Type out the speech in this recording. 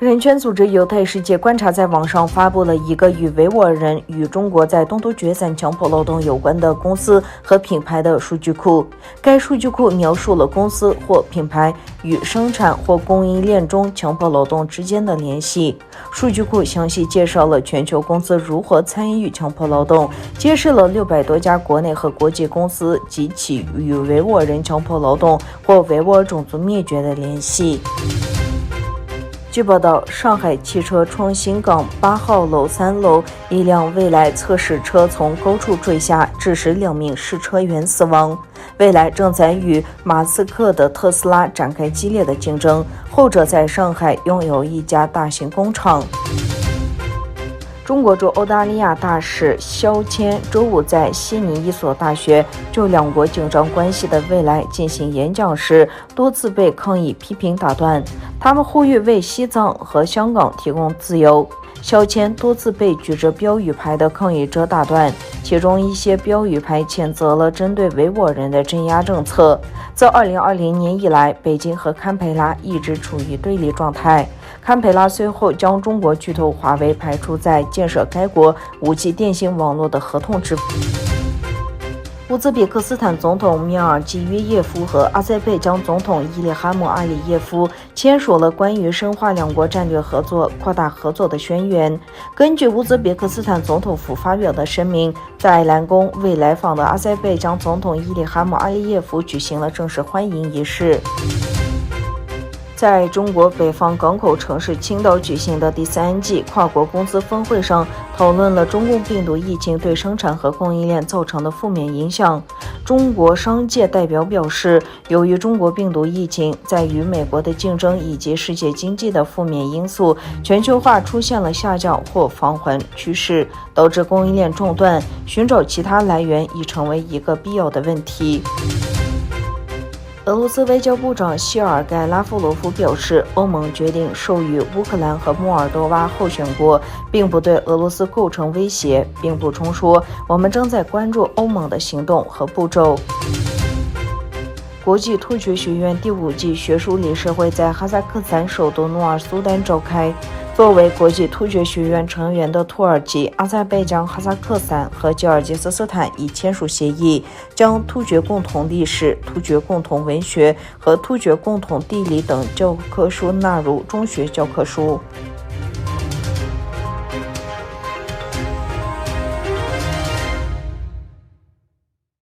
人权组织犹太世界观察在网上发布了一个与维吾尔人与中国在东突厥散强迫劳动有关的公司和品牌的数据库。该数据库描述了公司或品牌与生产或供应链中强迫劳动之间的联系。数据库详细介绍了全球公司如何参与强迫劳动，揭示了600多家国内和国际公司及其与维吾尔人强迫劳动或维吾尔种族灭绝的联系。据报道，上海汽车创新港8号楼3楼一辆蔚来测试车从高处坠下，致使2名试车员死亡。蔚来正在与马斯克的特斯拉展开激烈的竞争，后者在上海拥有一家大型工厂。中国驻澳大利亚大使肖谦周五在悉尼一所大学就两国紧张关系的未来进行演讲时，多次被抗议批评打断。他们呼吁为西藏和香港提供自由。肖谦多次被举着标语牌的抗议者打断，其中一些标语牌谴责了针对维吾尔人的镇压政策。自2020年以来，北京和堪培拉一直处于对立状态。堪培拉随后将中国巨头华为排除在建设该国5G 电信网络的合同之乌兹别克斯坦总统米尔基约耶夫和阿塞拜疆总统伊里哈木阿里耶夫签署了关于深化两国战略合作、扩大合作的宣言。根据乌兹别克斯坦总统府发表的声明，在爱兰宫为来访的阿塞拜疆总统伊里哈木阿里耶夫举行了正式欢迎仪式。在中国北方港口城市青岛举行的第3季跨国公司峰会上，讨论了中共病毒疫情对生产和供应链造成的负面影响。中国商界代表表示，由于中国病毒疫情在与美国的竞争以及世界经济的负面因素，全球化出现了下降或放缓趋势，导致供应链中断，寻找其他来源已成为一个必要的问题。俄罗斯外交部长谢尔盖拉夫罗夫表示，欧盟决定授予乌克兰和莫尔多瓦候选国，并不对俄罗斯构成威胁，并补充说，我们正在关注欧盟的行动和步骤。国际突厥学院第5届学术理事会在哈萨克斯坦首都努尔苏丹召开。作为国际突厥学院成员的土耳其、阿塞拜疆、哈萨克斯坦和吉尔吉斯斯坦已签署协议，将突厥共同历史、突厥共同文学和突厥共同地理等教科书纳入中学教科书。